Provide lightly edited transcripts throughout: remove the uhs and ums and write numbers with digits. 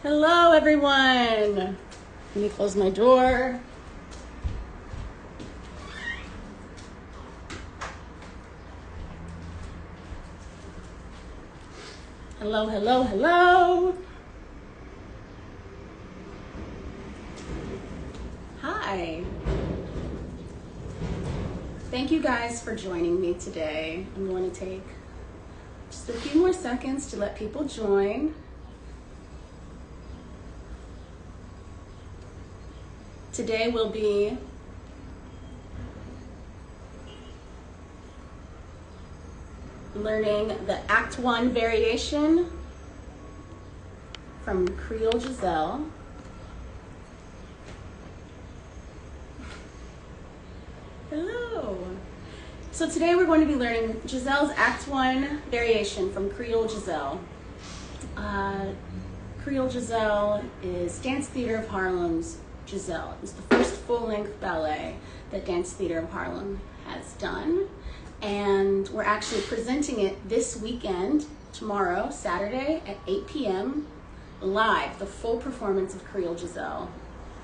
Hello, everyone. Let me close my door. Hello, hello, hello. Hi. Thank you guys for joining me today. I'm going to take just a few more seconds to let people join. Today we'll be learning the Act 1 variation from Creole Giselle. Hello. So today we're going to be learning Giselle's Act 1 variation from Creole Giselle. Creole Giselle is Dance Theater of Harlem's Giselle. It was the first full-length ballet that Dance Theater of Harlem has done. And we're actually presenting it this weekend, tomorrow, Saturday at 8 p.m. live, the full performance of Creole Giselle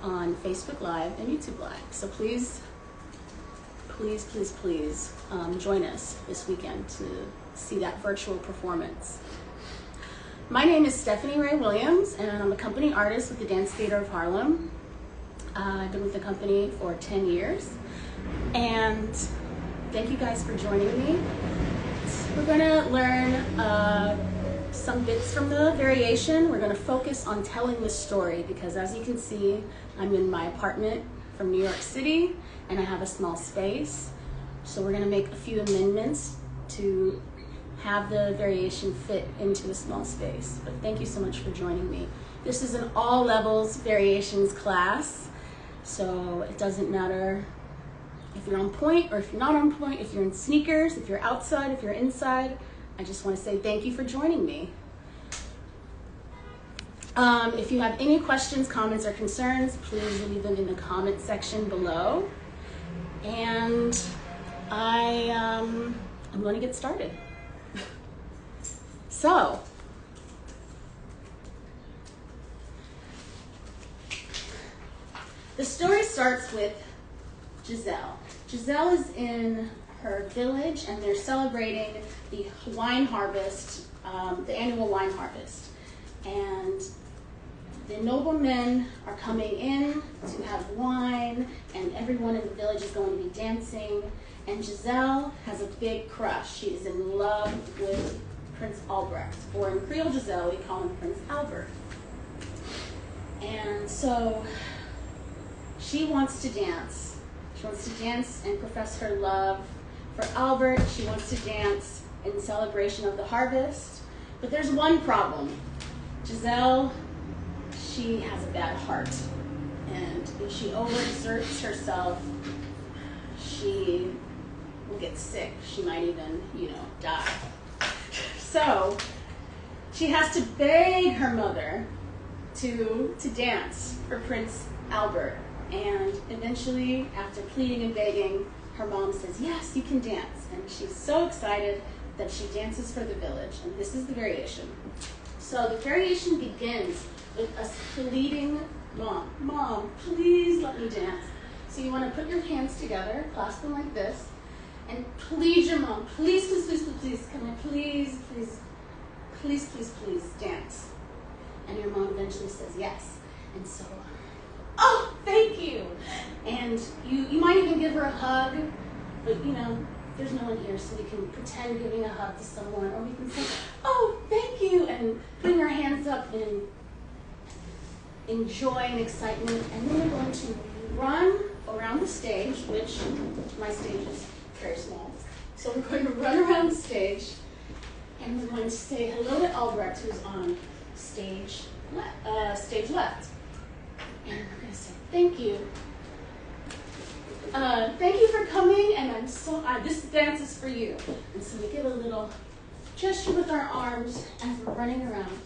on Facebook Live and YouTube Live. So please join us this weekend to see that virtual performance. My name is Stephanie Ray Williams, and I'm a company artist with the Dance Theater of Harlem. I've been with the company for 10 years, and thank you guys for joining me. We're gonna learn some bits from the variation. We're gonna focus on telling the story because, as you can see, I'm in my apartment from New York City, and I have a small space. So we're gonna make a few amendments to have the variation fit into a small space. But thank you so much for joining me. This is an all levels variations class, so it doesn't matter if you're on point or if you're not on point, if you're in sneakers, if you're outside, if you're inside. I just want to say thank you for joining me. If you have any questions, comments, or concerns, please leave them in the comment section below. And I'm going to get started. So, the story starts with Giselle. Giselle is in her village, and they're celebrating the wine harvest, the annual wine harvest. And the noblemen are coming in to have wine, and everyone in the village is going to be dancing. And Giselle has a big crush. She is in love with Prince Albrecht, or in Creole Giselle, we call him Prince Albert. And so she wants to dance. She wants to dance and profess her love for Albert. She wants to dance in celebration of the harvest. But there's one problem. Giselle, she has a bad heart. And if she overexerts herself, she will get sick. She might even, die. So she has to beg her mother to dance for Prince Albert. And eventually, after pleading and begging, her mom says, yes, you can dance. And she's so excited that she dances for the village. And this is the variation. So the variation begins with us pleading, Mom, please let me dance. So you want to put your hands together, clasp them like this, and please your mom, please, come in, please dance. And your mom eventually says yes. And so, oh, thank you. And you might even give her a hug, but there's no one here, so we can pretend giving a hug to someone, or we can say, oh, thank you, and putting our hands up in joy and excitement. And then we're going to run around the stage, which my stage is very small. So we're going to run around the stage, and we're going to say hello to Albrecht, who's on stage left. And we're going to say, thank you. Thank you for coming, and this dance is for you. And so we give a little gesture with our arms as we're running around.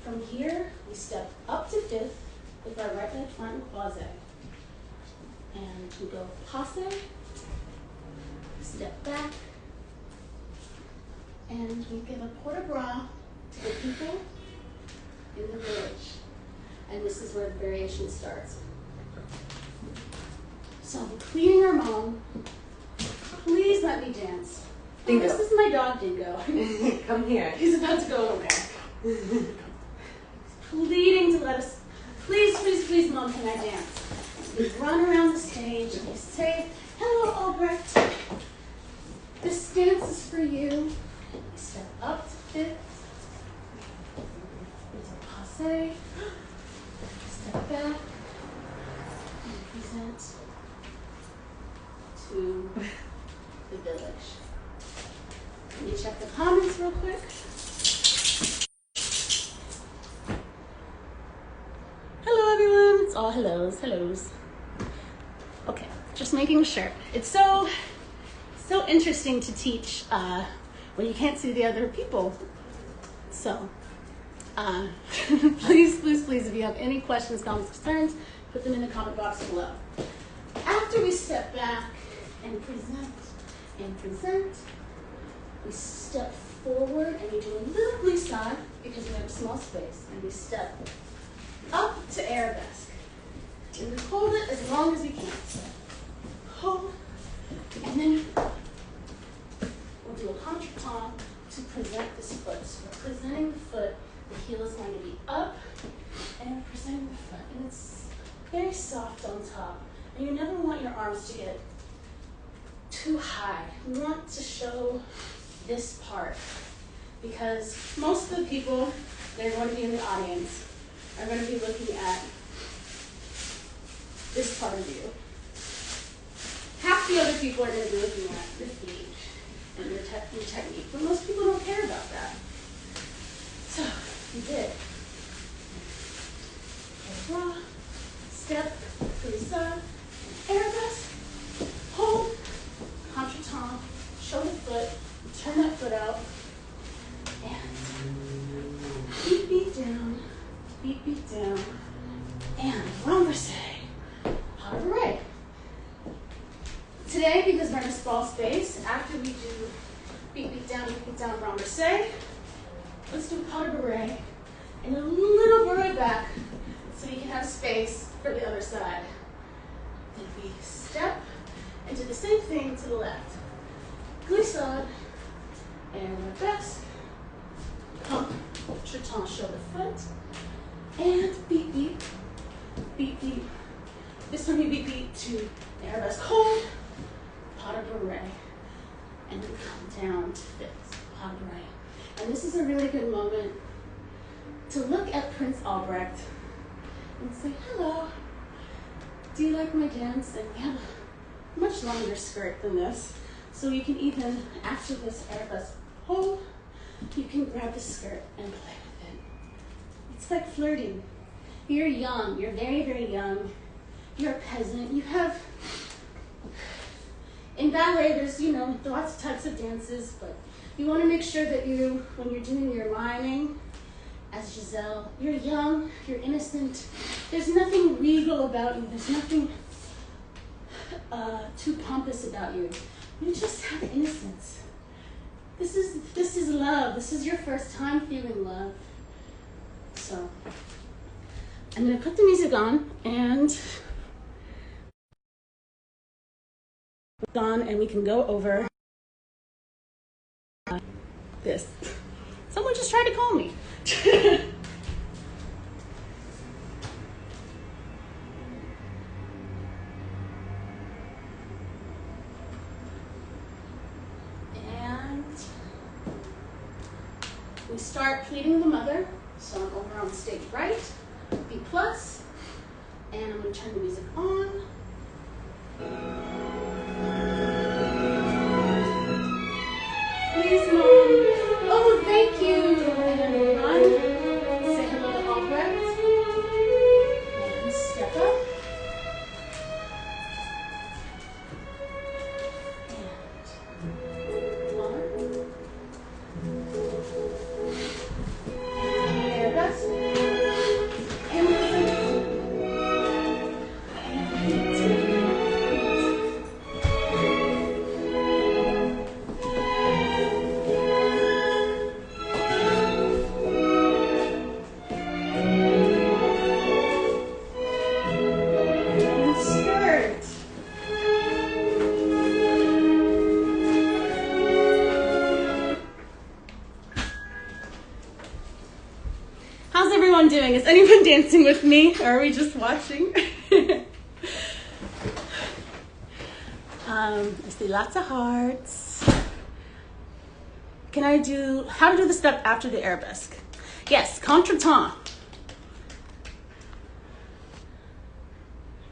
From here, we step up to fifth with our right leg front and croise. And we go passe, step back, and we give a port de bras to the people, in the village. And this is where the variation starts. So I'm pleading our mom, please let me dance. Dingo. Oh, this is my dog, Dingo. Come here. He's about to go away. Pleading to let us, please, please, please, Mom, can I dance? We run around the stage and we say, hello, Albrecht. This dance is for you. We step up to fit. There's a passe. Step back and present to the village. Let me check the comments real quick. Hello, everyone. It's all hellos. Okay, just making sure. It's so interesting to teach when you can't see the other people. So, please, if you have any questions, comments, concerns, put them in the comment box below. After we step back and present, we step forward and we do a little glissade because we have a small space, and we step up to Arabesque. And we hold it as long as we can. So hold, and then we'll do a contretemps to present this foot. So we're presenting the foot, the heel is going to be up, and we're presenting the foot. And it's very soft on top. And you never want your arms to get too high. We want to show this part because most of the people that are going to be in the audience are going to be looking at this part of you. Half the other people are going to be looking at your feet and your technique, but most people don't care about that. So, you did. Step, glissade, arabesque, hold, contretemps, show the foot, turn that foot out, and beat down, beat down, and renversé, pas de bourrée. Today, because we're in a small space, after we do beat down, renversé, let's do pas de bourrée and a little bourrée back so you can have space for the other side. Then we step and do the same thing to the left. Glissade, arabesque, contretemps, show the foot, and beat. This time we beat to the arabesque hold, pas de bourrée, and then come down to fit, pas de bourrée. And this is a really good moment to look at Prince Albrecht and say, hello, do you like my dance? And we have a much longer skirt than this. So you can even, after this arabesque hold, you can grab the skirt and play with it. It's like flirting. You're young, you're very, very young. You're a peasant. You have, in ballet, there's, lots of types of dances, but you want to make sure that when you're doing your miming, as Giselle, you're young, you're innocent. There's nothing regal about you. There's nothing too pompous about you. You just have innocence. This is love. This is your first time feeling love. So I'm going to put the music on and we can go over this. Someone just tried to call me. And we start pleating the mother. So I'm over on stage right, B plus, and I'm going to turn the music on. Please, Mom. Oh, thank you. And run. Say hello to Albrecht. And step up. And one. And arabesque. And two. everyone doing? Is anyone dancing with me, or are we just watching? I see lots of hearts. Can I do, how to do the step after the arabesque? Yes, contretemps.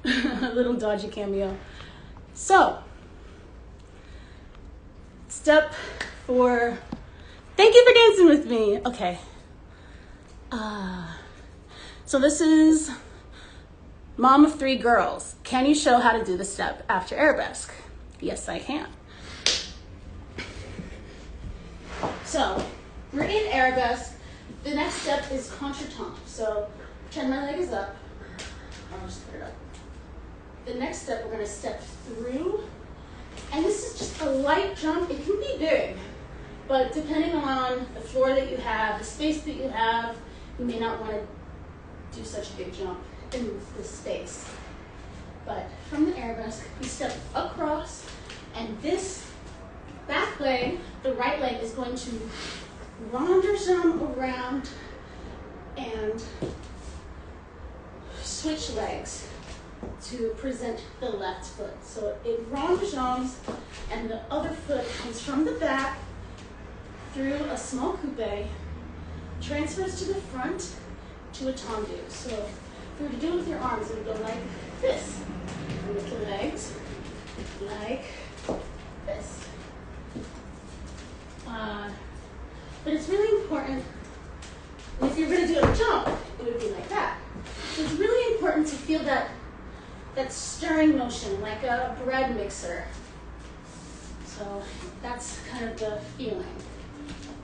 A little dodgy cameo. So, step 4. Thank you for dancing with me. Okay. So this is mom of 3 girls. Can you show how to do the step after arabesque? Yes, I can. So, we're in arabesque. The next step is contretemps. So, pretend my leg is up. I'll just put it up. The next step, we're going to step through. And this is just a light jump. It can be big, but depending on the floor that you have, the space that you have, you may not want to do such a big jump in this space. But from the arabesque, we step across, and this back leg, the right leg, is going to ronde-jump around and switch legs to present the left foot. So it ronde-jumps, and the other foot comes from the back through a small coupe, transfers to the front to a tendu. So if you were to do it with your arms, it would go like this. And with the legs, like this. But it's really important, if you're going to do a jump, it would be like that. So it's really important to feel that stirring motion, like a bread mixer. So that's kind of the feeling.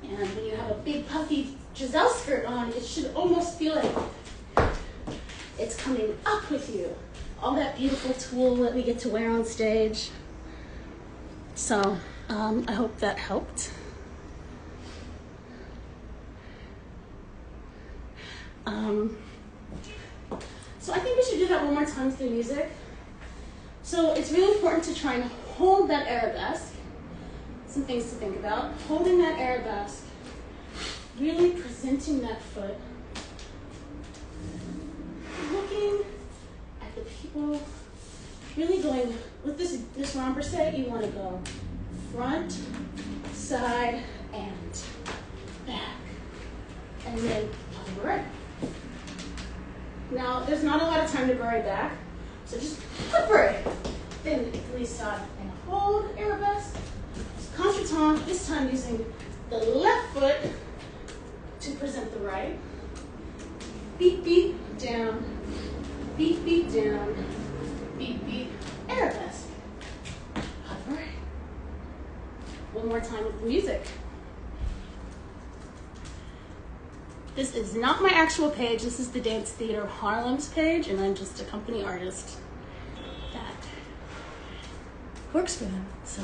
And when you have a big puffy Giselle skirt on, it should almost feel like it's coming up with you. All that beautiful tulle that we get to wear on stage. So I hope that helped. So I think we should do that one more time with the music. So it's really important to try and hold that arabesque. Some things to think about. Holding that arabesque, really presenting that foot, looking at the people, really going, with this renversé, you want to go front, side, and back. And then over. Now, there's not a lot of time to bury back, so just bury. Then release side and hold arabesque. Contretemps, this time using the left foot to present the right. Beat, beat, down. Beat, beat, down. Beat, beat, arabesque. Hover. One more time with the music. This is not my actual page. This is the Dance Theater Harlem's page, and I'm just a company artist that works for them. So,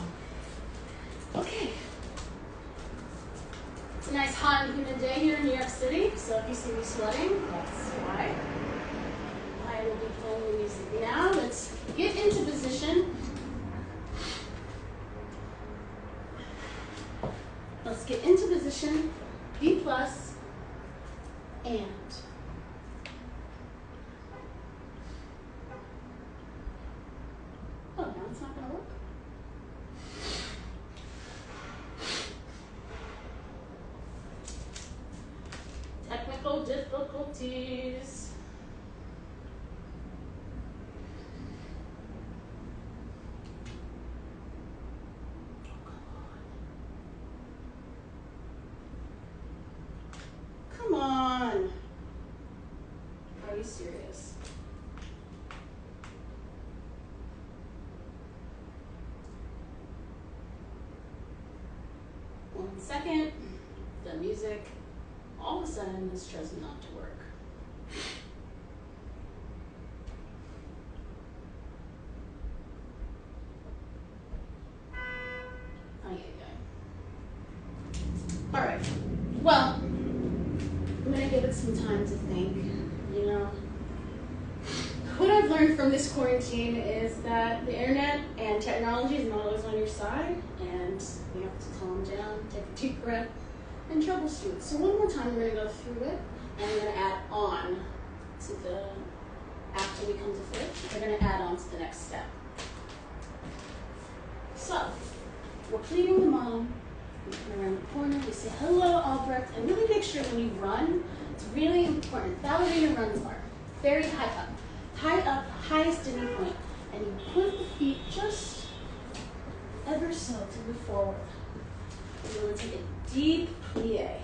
okay. It's a nice hot and humid day here in New York City, so if you see me sweating, that's why. I will be playing the music now. Let's get into position. Let's get into position. B plus. And oh, now it's not going to work. Technical difficulties. Come on. Are you serious? One second. The music. All of a sudden, this chose not to work. All right. Well, I'm gonna give it some time to think. You know, what I've learned from this quarantine is that the internet and technology is not always on your side, and you have to calm down, take a deep breath, and troubleshoot. So one more time, we're gonna go through it. and we're going to add on to the, after we come to fifth, we're going to add on to the next step. So, we're pleating the mom, we come around the corner, we say hello, Albrecht, and really make sure when you run, it's really important. Ballerina runs are very high up, highest sticking point, and you put the feet just ever so to move forward. And you want to take a deep plie.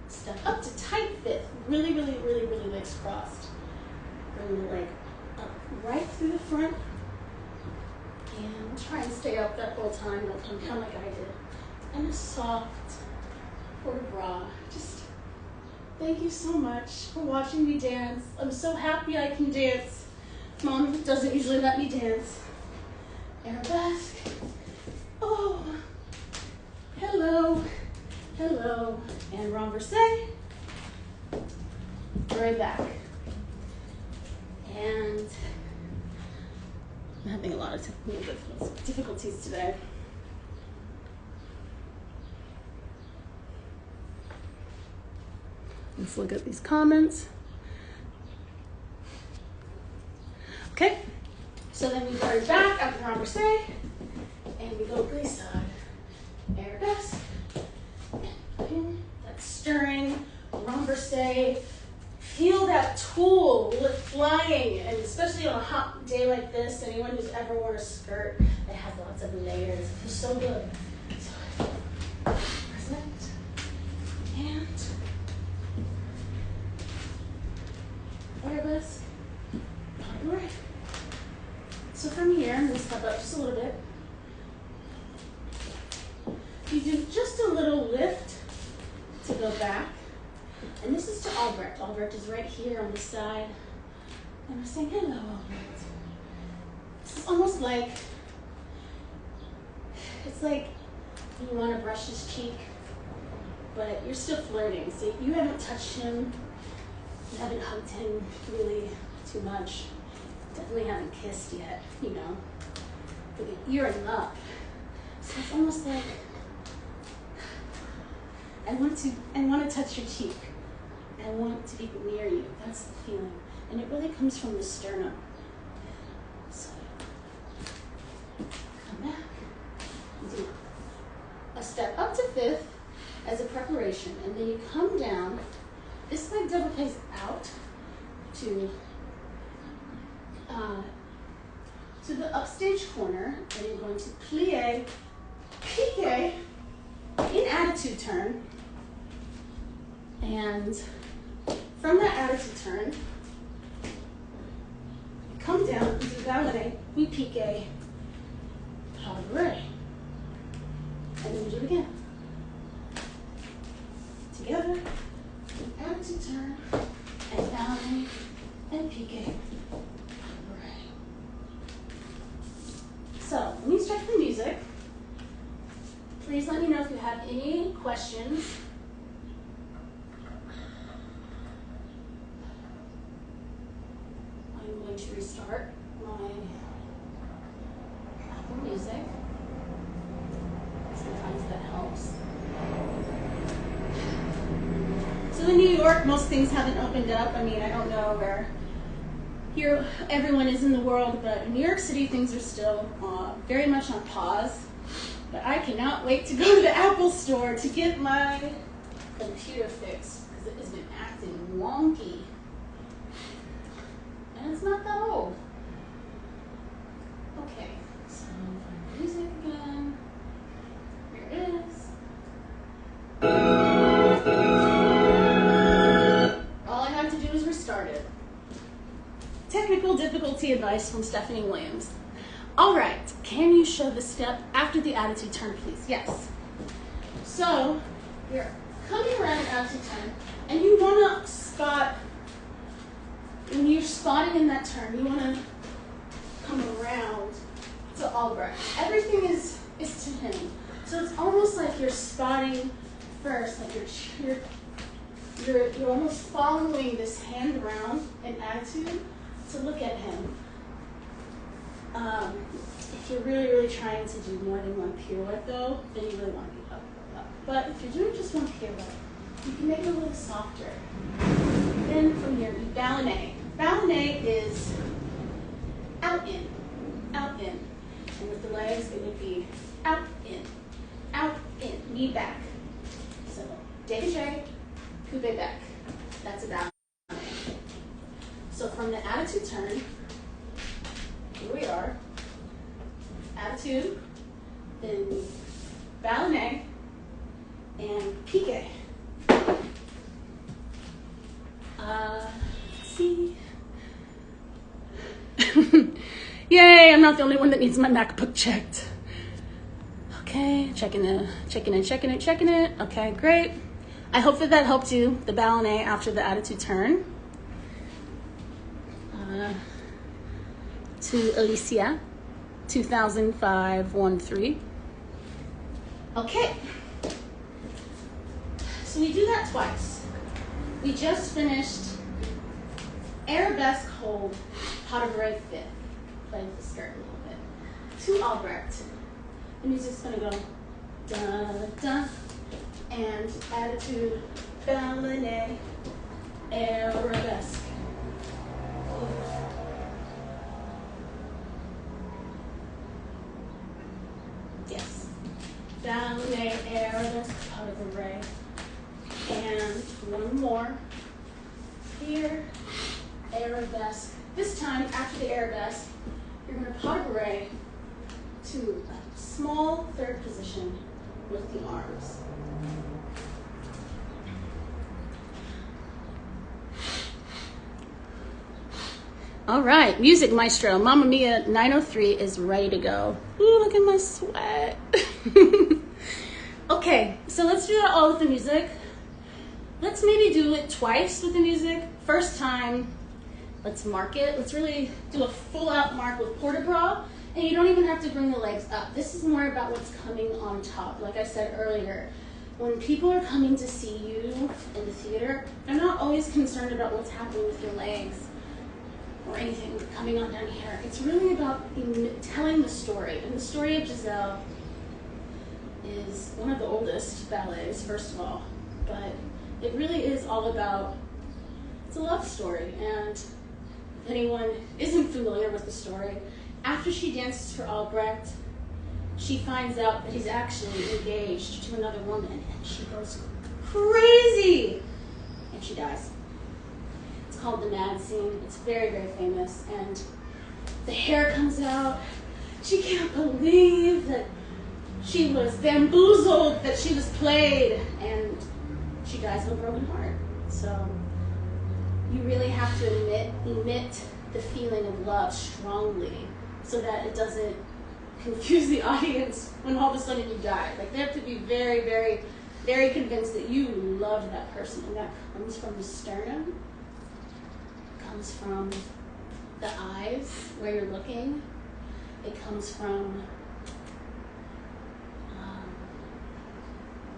Step up to tight fifth, really legs crossed. Bring the leg up right through the front, and try and stay up that whole time. Don't come down like I did. And a soft port de bras. Just thank you so much for watching me dance. I'm so happy I can dance. Mom doesn't usually let me dance. Arabesque. Oh, hello, hello. And renverse. Right back. And I'm having a lot of technical difficulties today. Let's look at these comments. Okay, so then we go back after renverse, and we go glissade. Arabesque, that's stirring, renverse. Feel that tulle flying, and especially on a hot day like this, anyone who's ever worn a skirt that has lots of layers, it feels so good. So, present, and Arabesque, right. So from here, I'm going to step up just a little bit. You do just a little lift to go back. And this is to Albrecht. Albrecht is right here on the side. And we're saying, hello, Albrecht. This is almost like, it's like you want to brush his cheek, but you're still flirting. So you haven't touched him. You haven't hugged him really too much. Definitely haven't kissed yet, you know. But you're in love. So it's almost like, I want to touch your cheek. I want to be near you. That's the feeling. And it really comes from the sternum. So, come back. Do a step up to fifth as a preparation. And then you come down. This leg double plays out to the upstage corner. And you're going to plie, pique, in attitude turn. And from that attitude turn, we come down into ballet, we pique, ballet, and then we do it again. Together, attitude turn, and ballet, and pique, ballet. So, let me start the music. Please let me know if you have any questions. I'm going to restart my Apple Music. Sometimes that helps. So in New York, most things haven't opened up. I mean, I don't know where here everyone is in the world, but in New York City, things are still very much on pause. But I cannot wait to go to the Apple store to get my computer fixed because it has been acting wonky. And it's not that old. Okay, so find music again. Here it is. All I have to do is restart it. Technical difficulty advice from Stephanie Williams. All right, can you show the step after the attitude turn, please? Yes. So, you're coming around an attitude turn, and you want to spot, when you're spotting in that turn, you want to come around to Albrecht. Everything is to him. So it's almost like you're spotting first, like you're almost following this hand around in attitude to look at him. If you're really trying to do more than one pirouette though, then you really want to be up. But if you're doing just one pirouette, You can make it a little softer. Then from here, you ballet. Ballet is out, in, out, in. And with the legs, it would be out, in, knee back. So, dégagé, coupe back. That's a ballet. So from the attitude turn, here we are, attitude, then ballet, and piqué. Let's see. Yay, I'm not the only one that needs my MacBook checked. Okay, checking it. Okay, great. I hope that helped you, the ballet after the attitude turn. To Alicia, 2005-13. Okay, so we do that twice. We just finished Arabesque hold, pas de bourrée fifth. Play with the skirt a little bit. To Albrecht. The music's gonna go da da, and attitude, ballet, Arabesque. Yes. Ballet, Arabesque, pas de bourrée. And one more. Here, Arabesque. This time, after the Arabesque, you're going to pas de bourrée to a small third position with the arms. All right, music maestro, Mamma Mia 903 is ready to go. Ooh, look at my sweat. Okay, so let's do that all with the music. Let's maybe do it twice with the music. First time, let's mark it. Let's really do a full out mark with port de bras, and you don't even have to bring the legs up. This is more about what's coming on top. Like I said earlier, when people are coming to see you in the theater, they're not always concerned about what's happening with your legs or anything coming on down here. It's really about telling the story. And the story of Giselle is one of the oldest ballets, first of all, but it really is all about, it's a love story. And if anyone isn't familiar with the story, after she dances for Albrecht, she finds out that he's actually engaged to another woman, and she goes crazy, and she dies. It's called the Mad Scene. It's very, very famous, and the hair comes out. She can't believe that she was bamboozled, that she was played, and she dies of a broken heart. So you really have to emit the feeling of love strongly so that it doesn't confuse the audience when all of a sudden you die. Like, they have to be very, very, very convinced that you loved that person, and that comes from the sternum, comes from the eyes where you're looking, it comes from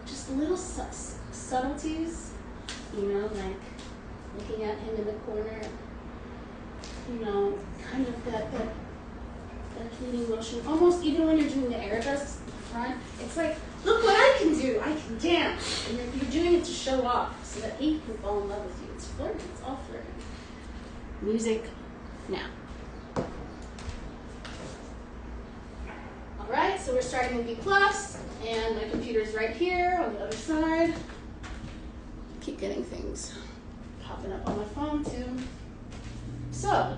just little subtleties, you know, like looking at him in the corner, you know, kind of that fleeting motion. Almost even when you're doing the arabesque front, it's like, look what I can do. I can dance. And you're doing it to show off so that he can fall in love with you. It's flirting. It's all flirting. Music now. All right, so we're starting in B+, and my computer's right here on the other side. Keep getting things popping up on my phone too. So,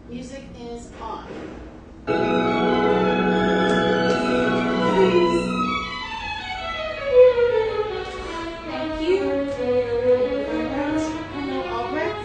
music is on. Please. Thank you. Hello, Albrecht.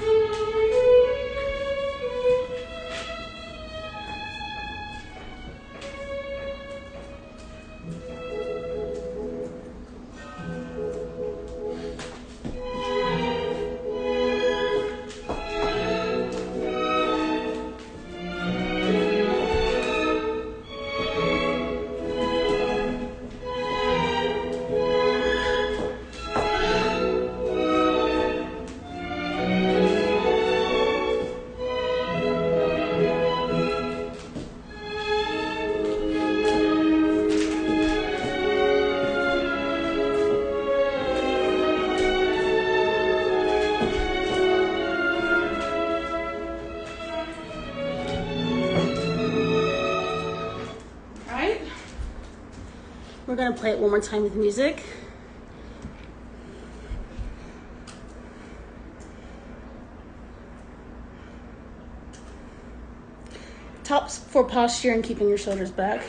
gonna play it one more time with music. Tops for posture and keeping your shoulders back.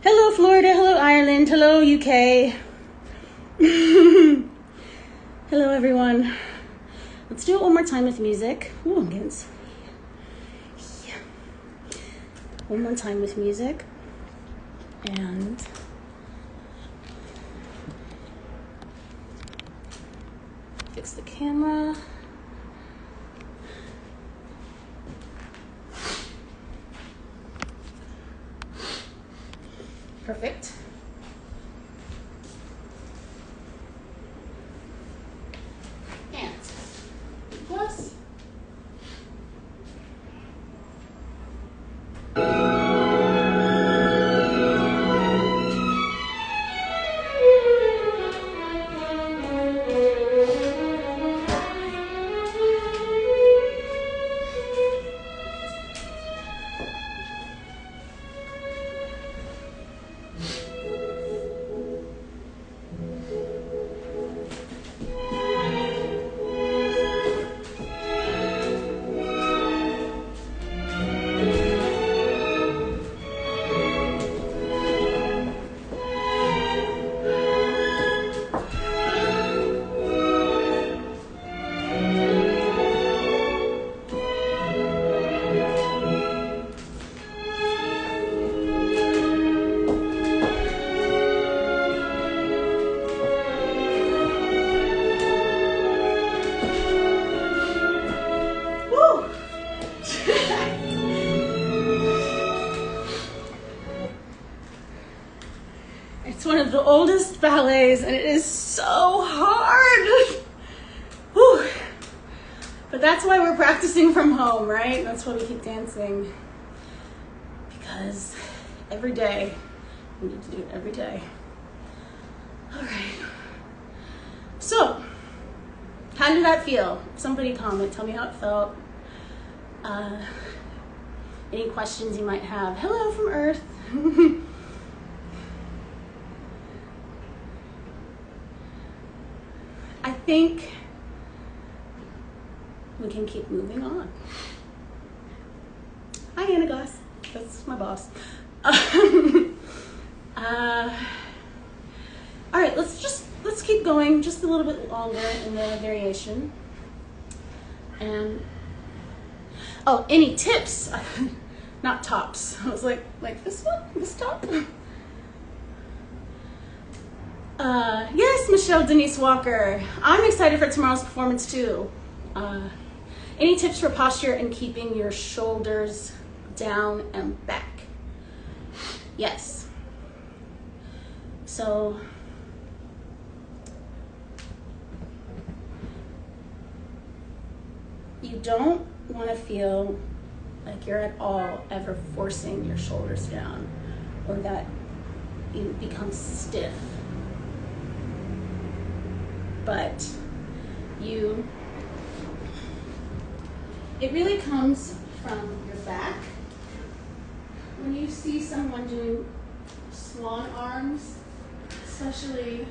Hello, Florida. Hello, Ireland. Hello, UK. Hello, everyone. Let's do it one more time with music. Ooh, I'm getting sweaty. Yeah. One more time with music. And fix the camera. Perfect. And plus. It's one of the oldest ballets, and it is so hard. Whew. But that's why we're practicing from home, right? That's why we keep dancing. Because every day, we need to do it every day. All right. So, how did that feel? Somebody comment, tell me how it felt. Any questions you might have. Hello from Earth. I think we can keep moving on. Hi, Anna Goss. That's my boss. All right, let's keep going just a little bit longer in the variation. And any tips? Not tops. I was like this one, this top. Yes, Michelle Denise Walker. I'm excited for tomorrow's performance too. Any tips for posture and keeping your shoulders down and back? Yes. So, you don't want to feel like you're at all ever forcing your shoulders down or that you become stiff. But it really comes from your back. When you see someone doing swan arms, especially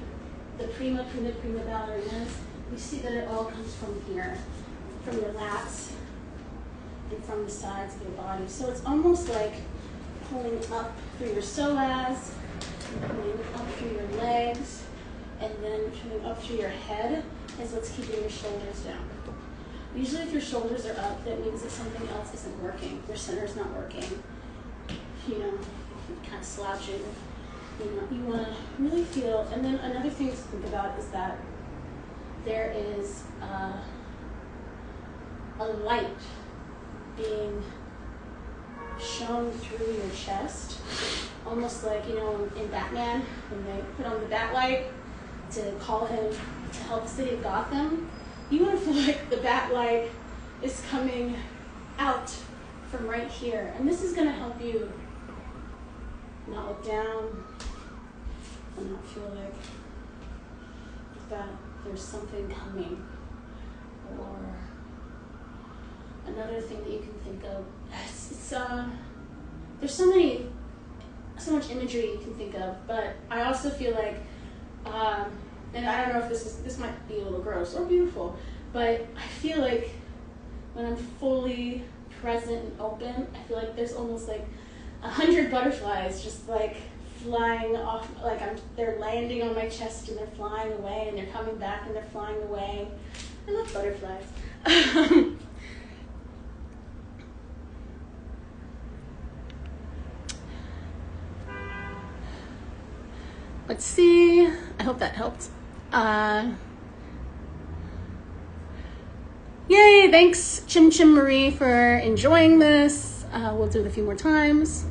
the prima ballerinas, you see that it all comes from here, from your lats and from the sides of your body. So it's almost like pulling up through your psoas, pulling up through your legs, and then coming up through your head is what's keeping your shoulders down. Usually if your shoulders are up, that means that something else isn't working. Your center's not working. You're kind of slouching. You want to really feel, and then another thing to think about is that there is a light being shown through your chest, almost like, in Batman, when they put on the bat light to call him to help the city of Gotham. You want to feel like the bat light is coming out from right here. And this is going to help you not look down and not feel like that there's something coming. Or another thing that you can think of, there's so many so much imagery you can think of, but I also feel like, and I don't know if this might be a little gross or beautiful, but I feel like when I'm fully present and open, I feel like there's almost like 100 butterflies just like flying off, like they're landing on my chest and they're flying away and they're coming back and they're flying away. I love butterflies. Let's see. I hope that helped. Yay, thanks Chim Chim Marie for enjoying this. We'll do it a few more times.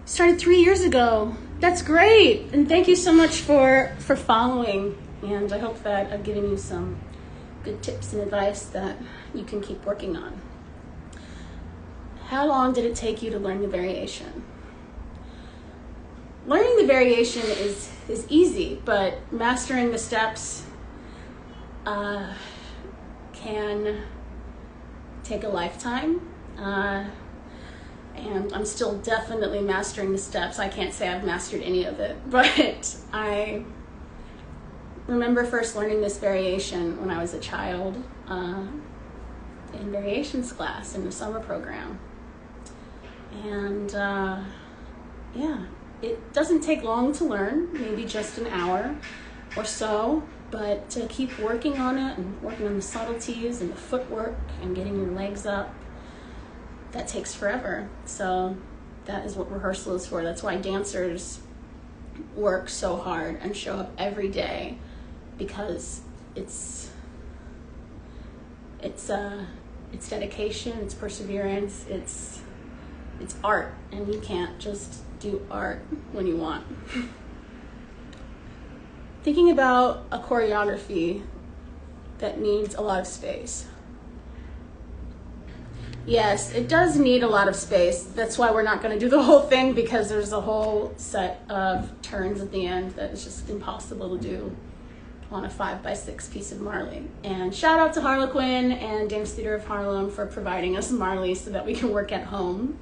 Started 3 years ago. That's great. And thank you so much for following. And I hope that I've given you some good tips and advice that you can keep working on. How long did it take you to learn the variation? Learning the variation is easy, but mastering the steps can take a lifetime. And I'm still definitely mastering the steps. I can't say I've mastered any of it, but I remember first learning this variation when I was a child in variations class in the summer program. And yeah, it doesn't take long to learn, maybe just an hour or so, but to keep working on it and working on the subtleties and the footwork and getting your legs up, that takes forever. So that is what rehearsal is for. That's why dancers work so hard and show up every day, because it's dedication, it's perseverance, it's art, and you can't just do art when you want. Thinking about a choreography that needs a lot of space. Yes, it does need a lot of space. That's why we're not going to do the whole thing, because there's a whole set of turns at the end that is just impossible to do on a 5x6 piece of Marley. And shout out to Harlequin and Dance Theater of Harlem for providing us Marley so that we can work at home.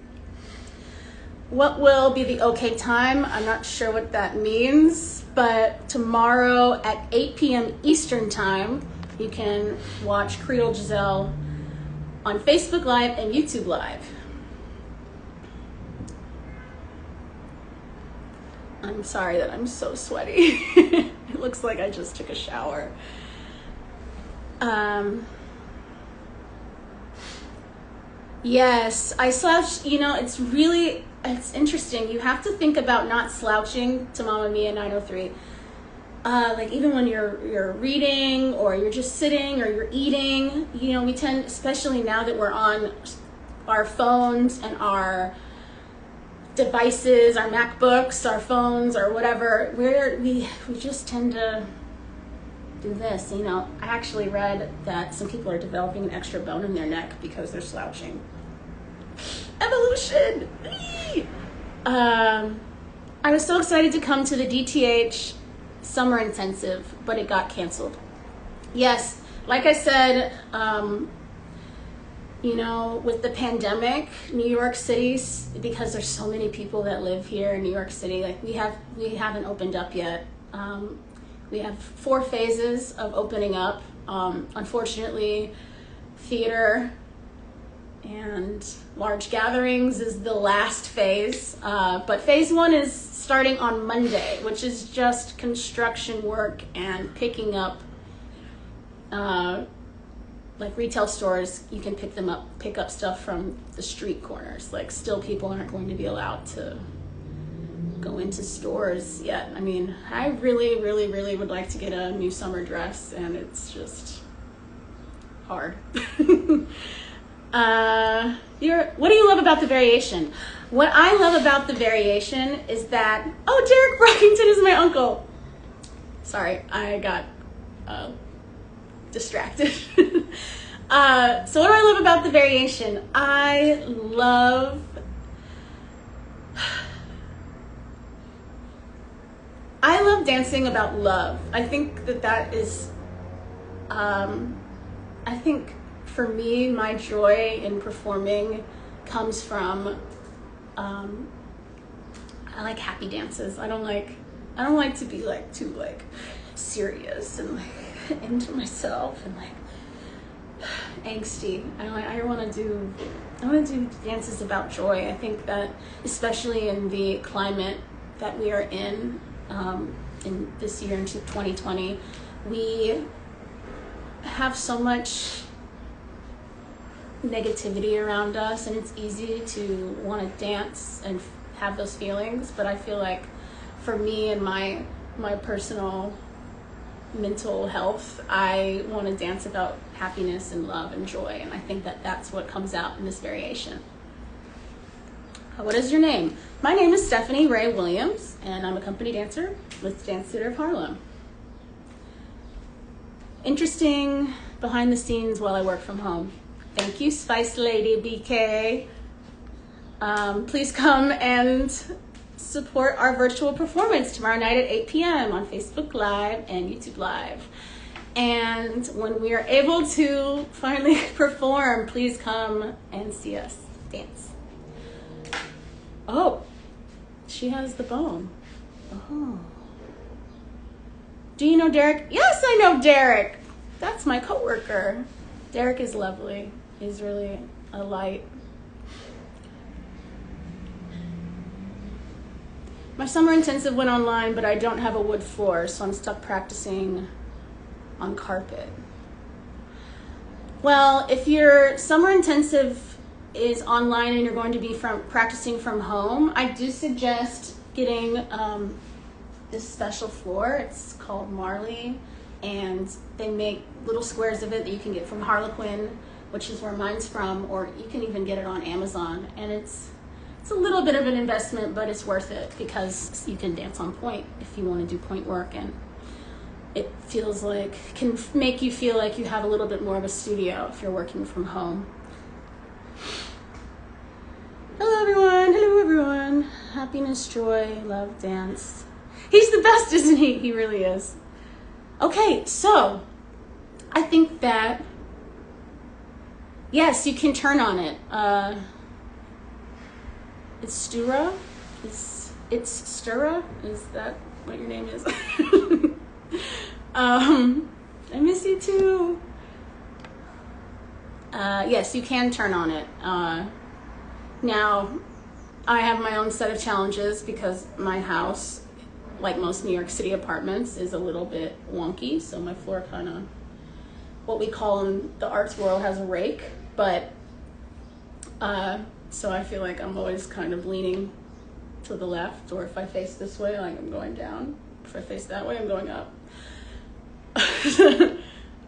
What will be the okay time? I'm not sure what that means, but tomorrow at 8 p.m. Eastern time, you can watch Creole Giselle on Facebook Live and YouTube Live. I'm sorry that I'm so sweaty. It looks like I just took a shower. Yes, I slouch, it's interesting. You have to think about not slouching to Mamma Mia 903. Like even when you're reading or you're just sitting or you're eating, we tend, especially now that we're on our phones and our devices, our MacBooks, our phones or whatever, we just tend to do this. I actually read that some people are developing an extra bone in their neck because they're slouching. Evolution! I was so excited to come to the DTH summer intensive, but it got canceled. Yes, like I said, with the pandemic, New York City, because there's so many people that live here in New York City, like we haven't opened up yet. We have 4 phases of opening up. Unfortunately, theater and large gatherings is the last phase, but phase 1 is starting on Monday, which is just construction work and picking up, like retail stores, you can pick up stuff from the street corners. Like still people aren't going to be allowed to go into stores yet. I mean, I really, really, really would like to get a new summer dress, and it's just hard. What do you love about the variation? What I love about the variation is that, Derek Brockington is my uncle. Sorry, I got distracted. So what do I love about the variation? I love dancing about love. I think that is, I think for me, my joy in performing comes from I like happy dances. I don't like to be like too like serious and like into myself and like angsty. I want to do dances about joy. I think that especially in the climate that we are in this year into 2020, we have so much negativity around us, and it's easy to want to dance and have those feelings. But I feel like for me and my personal mental health, I want to dance about happiness and love and joy, and I think that that's what comes out in this variation. What is your name? My name is Stephanie Ray Williams, and I'm a company dancer with the Dance Theater of Harlem. Interesting behind the scenes while I work from home. Thank you, Spice Lady BK. Please come and support our virtual performance tomorrow night at 8 p.m. on Facebook Live and YouTube Live. And when we are able to finally perform, please come and see us dance. Oh, she has the bone. Oh. Do you know Derek? Yes, I know Derek. That's my coworker. Derek is lovely. He's really a light. My summer intensive went online, but I don't have a wood floor, so I'm stuck practicing on carpet. Well, if your summer intensive is online and you're going to be practicing from home, I do suggest getting this special floor. It's called Marley, and they make little squares of it that you can get from Harlequin, which is where mine's from, or you can even get it on Amazon. And it's a little bit of an investment, but it's worth it because you can dance on point if you want to do point work, and it feels like, can make you feel like you have a little bit more of a studio if you're working from home. Hello everyone, happiness, joy, love, dance. He's the best, isn't he? He really is. Okay, so I think that, yes, you can turn on it. It's Stura. It's Stura. Is that what your name is? I miss you too. Yes, you can turn on it. Now, I have my own set of challenges because my house, like most New York City apartments, is a little bit wonky. So my floor kind of, what we call in the arts world, has a rake. But, so I feel like I'm always kind of leaning to the left, or if I face this way, like I'm going down. If I face that way, I'm going up.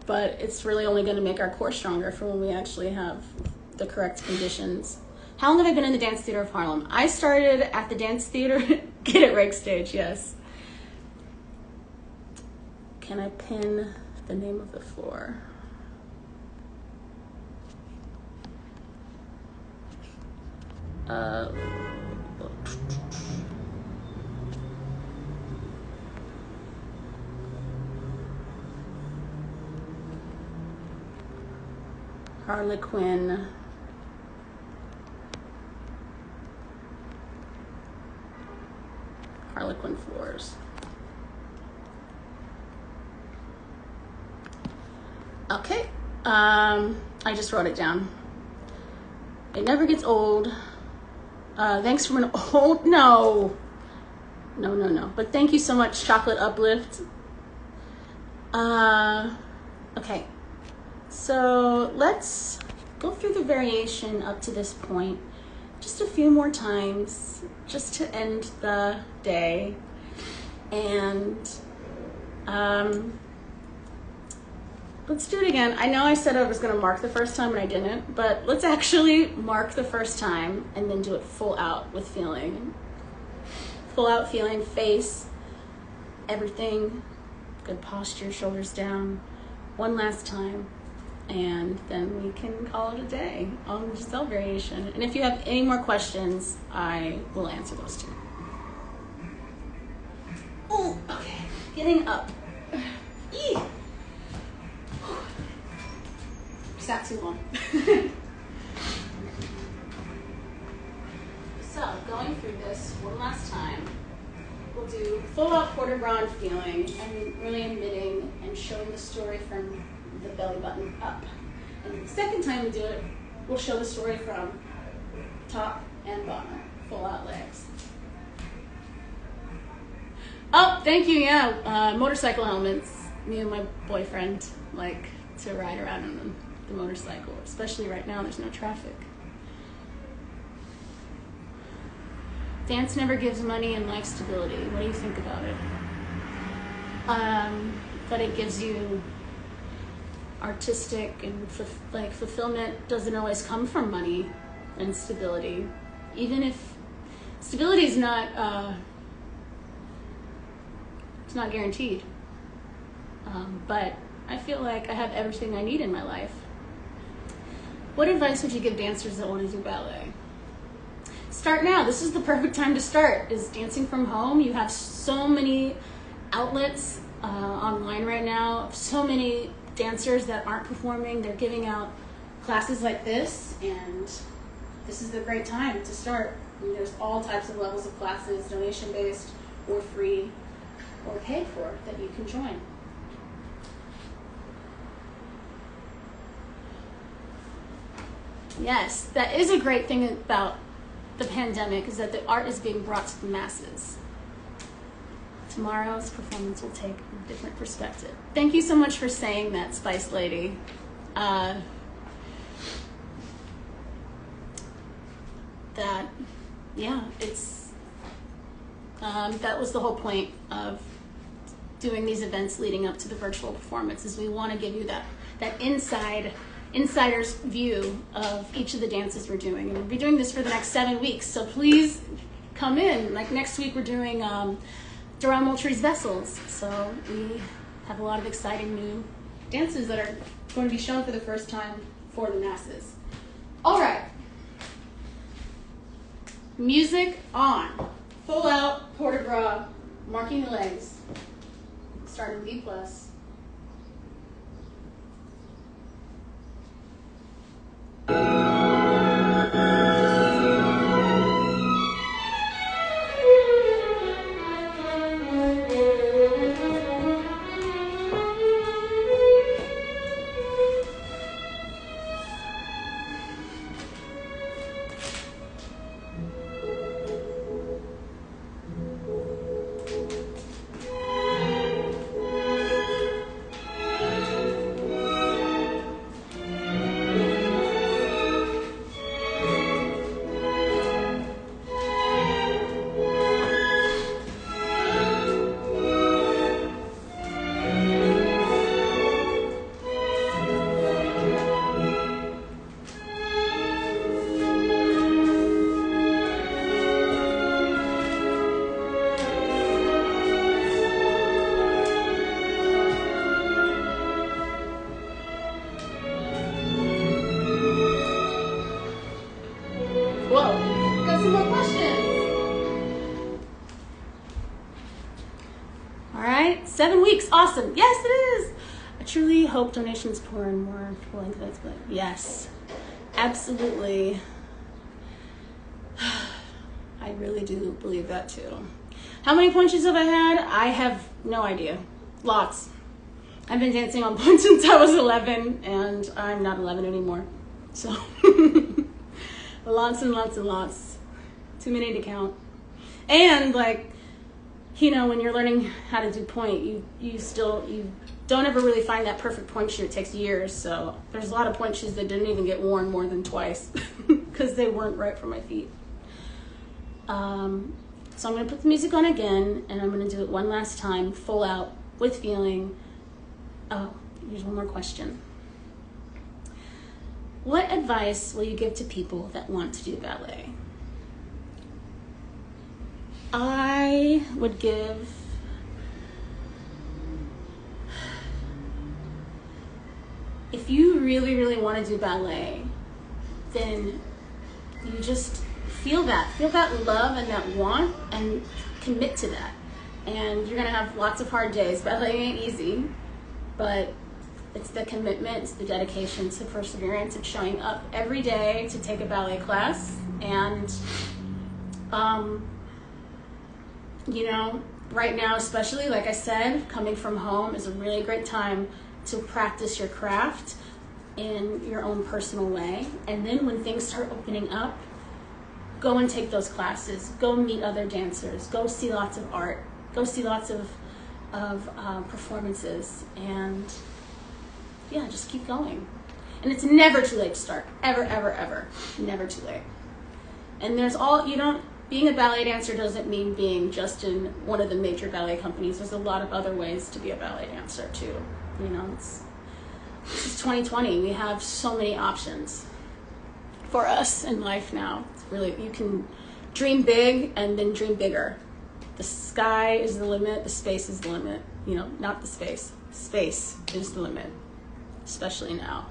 But it's really only going to make our core stronger for when we actually have the correct conditions. How long have I been in the Dance Theater of Harlem? I started at the Dance Theater, get it, rake stage, yes. Can I pin the name of the floor? Harlequin. Harlequin floors. Okay, I just wrote it down. It never gets old. Thanks from an old, no. But thank you so much, Chocolate Uplift. Okay, so let's go through the variation up to this point just a few more times, just to end the day. And let's do it again. I know I said I was going to mark the first time and I didn't, but let's actually mark the first time and then do it full out with feeling. Full out feeling, face, everything, good posture, shoulders down. One last time, and then we can call it a day on the Giselle variation. And if you have any more questions, I will answer those too. Oh, okay, getting up. Eee. Sat too long. So, going through this one last time. we'll do full out port de bras feeling and really emitting and showing the story from the belly button up. And the second time we do it, we'll show the story from top and bottom, full out legs. Oh, thank you, yeah. Motorcycle helmets. Me and my boyfriend like to ride around on the motorcycle, especially right now, there's no traffic. Dance never gives money and life stability. What do you think about it? But it gives you artistic and fulfillment doesn't always come from money and stability. Even if stability is not, it's not guaranteed. But I feel like I have everything I need in my life. What advice would you give dancers that want to do ballet? Start now. This is the perfect time to start, is dancing from home. You have so many outlets online right now, so many dancers that aren't performing. They're giving out classes like this, and this is a great time to start. I mean, there's all types of levels of classes, donation-based or free or paid for, that you can join. Yes, that is a great thing about the pandemic, is that the art is being brought to the masses. Tomorrow's performance will take a different perspective. Thank you so much for saying that, Spice Lady. That was the whole point of doing these events leading up to the virtual performance, is we want to give you that insider's view of each of the dances we're doing. And we'll be doing this for the next 7 weeks, so please come in. Like next week we're doing Durand Moultrie's Vessels, so we have a lot of exciting new dances that are going to be shown for the first time for the masses. All right, music on. Full out port de bras, marking the legs, starting B+. some more questions. All right, 7 weeks, awesome. Yes, it is. I truly hope donations pour in more full events, but yes, absolutely. I really do believe that too. How many punches have I had? I have no idea. Lots. I've been dancing on punch since I was 11, and I'm not 11 anymore. So, lots and lots and lots. Too many to count. And like, you know, when you're learning how to do point, you don't ever really find that perfect point shoe. It takes years. So there's a lot of point shoes that didn't even get worn more than twice because they weren't right for my feet. So I'm gonna put the music on again, and I'm gonna do it one last time, full out, with feeling. Oh, here's one more question. What advice will you give to people that want to do ballet? I would give if you really, really want to do ballet, then you just feel that love and that want, and commit to that. And you're gonna have lots of hard days. Ballet ain't easy, but it's the commitment, it's the dedication, it's the perseverance of showing up every day to take a ballet class, and you know, right now, especially, like I said, coming from home is a really great time to practice your craft in your own personal way. And then when things start opening up, go and take those classes, go meet other dancers, go see lots of art, go see lots of performances, and yeah, just keep going. And it's never too late to start, ever, ever, ever, never too late. And there's being a ballet dancer doesn't mean being just in one of the major ballet companies. There's a lot of other ways to be a ballet dancer too. You know, this is 2020. We have so many options for us in life now. It's really, you can dream big and then dream bigger. The sky is the limit, the space is the limit. You know, not the space. Space is the limit, especially now.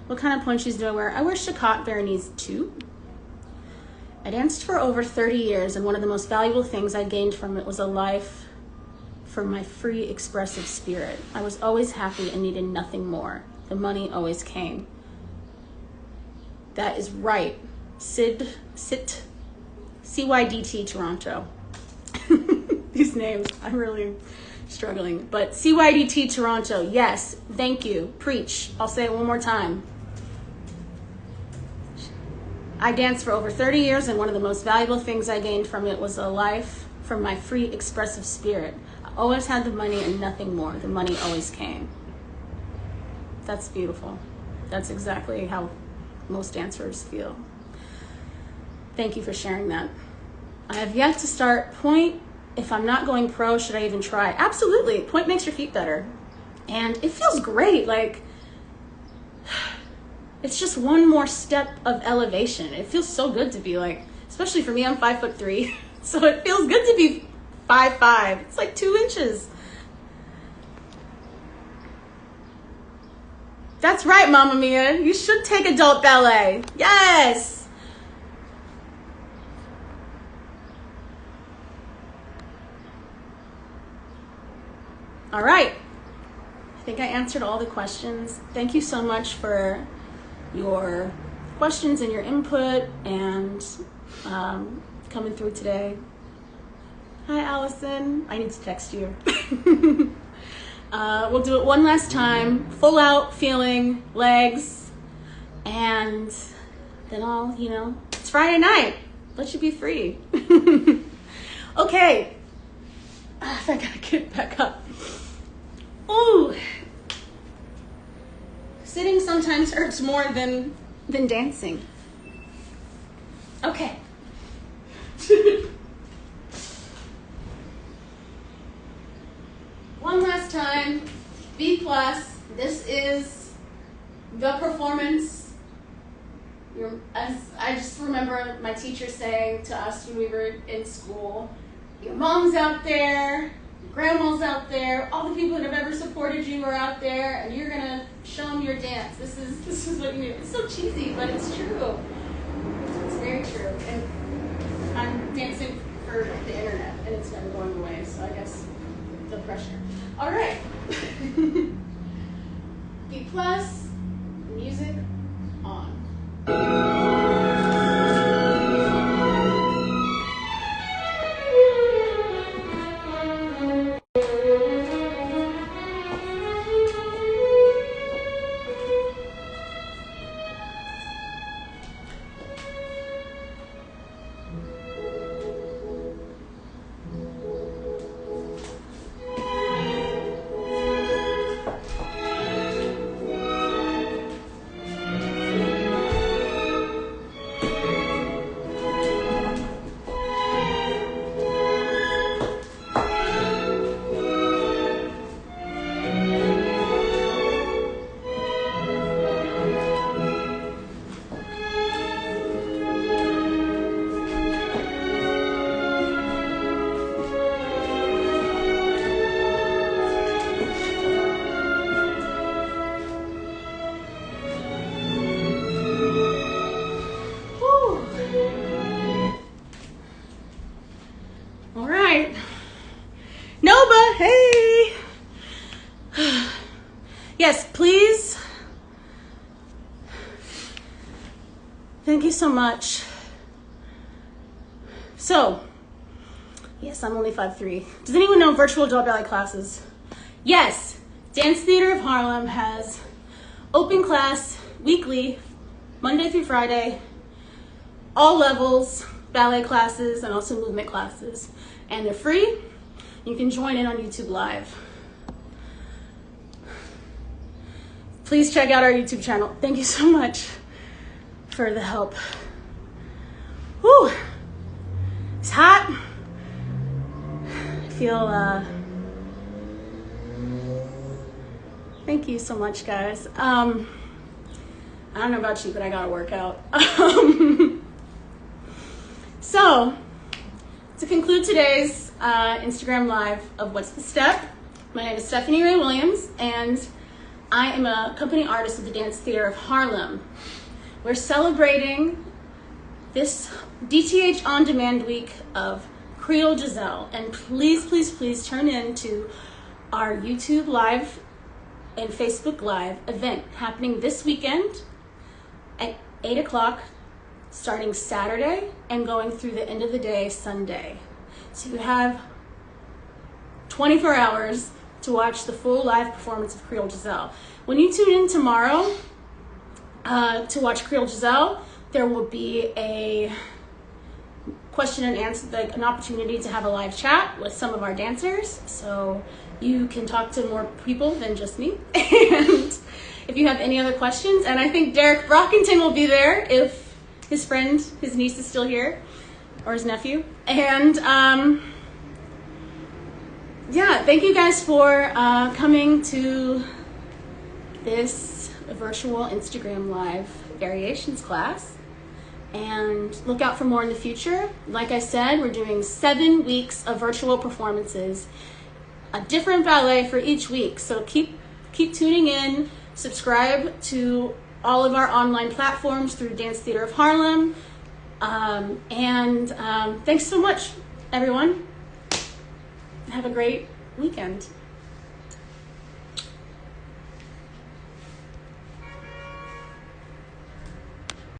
What kind of pointe shoes do I wear? I wear Chicotte Veronese 2. I danced for over 30 years, and one of the most valuable things I gained from it was a life for my free, expressive spirit. I was always happy and needed nothing more. The money always came. That is right. CYDT Toronto. These names, I'm really struggling. But CYDT Toronto, yes, thank you. Preach. I'll say it one more time. I danced for over 30 years, and one of the most valuable things I gained from it was a life from my free, expressive spirit. I always had the money and nothing more. The money always came. That's beautiful. That's exactly how most dancers feel. Thank you for sharing that. I have yet to start pointe. If I'm not going pro, should I even try? Absolutely. Pointe makes your feet better. And it feels great. Like, it's just one more step of elevation. It feels so good to be like, especially for me, I'm 5'3", so it feels good to be 5'5". It's like 2 inches. That's right, Mamma Mia. You should take adult ballet. Yes. All right. I think I answered all the questions. Thank you so much for your questions and your input and coming through today. Hi, Allison. I need to text you. We'll do it one last time. Full out feeling, legs, and then I'll, it's Friday night. Let you be free. Okay. I gotta get back up. Ooh. Sitting sometimes hurts more than dancing. Okay. One last time. B+. This is the performance. As I just remember my teacher saying to us when we were in school, your mom's out there, your grandma's out there, all the people that have ever supported you are out there, and you're gonna show them your dance. This is what you do. It's so cheesy, but it's true. It's very true. And I'm dancing for the internet, and it's never going away, so I guess the pressure. All right. B+, music on. Hey! Yes, please. Thank you so much. So, yes, I'm only 5'3". Does anyone know virtual adult ballet classes? Yes, Dance Theater of Harlem has open class weekly, Monday through Friday, all levels, ballet classes, and also movement classes. And they're free. You can join in on YouTube Live. Please check out our YouTube channel. Thank you so much for the help. Whew, it's hot. I feel, thank you so much, guys. I don't know about you, but I gotta work out. So, to conclude today's Instagram Live of What's the Step, my name is Stephanie Ray Williams, and I am a company artist of the Dance Theater of Harlem. We're celebrating this DTH On Demand week of Creole Giselle, and please, please, please turn in to our YouTube Live and Facebook Live event happening this weekend at 8 o'clock, starting Saturday and going through the end of the day, Sunday. So you have 24 hours to watch the full live performance of Creole Giselle. When you tune in tomorrow to watch Creole Giselle, there will be a question and answer, like an opportunity to have a live chat with some of our dancers. So you can talk to more people than just me. And if you have any other questions, and I think Derek Brockington will be there if his friend, his niece is still here, or his nephew. And yeah, thank you guys for coming to this virtual Instagram Live variations class. And look out for more in the future. Like I said, we're doing 7 weeks of virtual performances, a different ballet for each week. So keep tuning in. Subscribe to all of our online platforms through Dance Theater of Harlem. Thanks so much, everyone. Have a great weekend.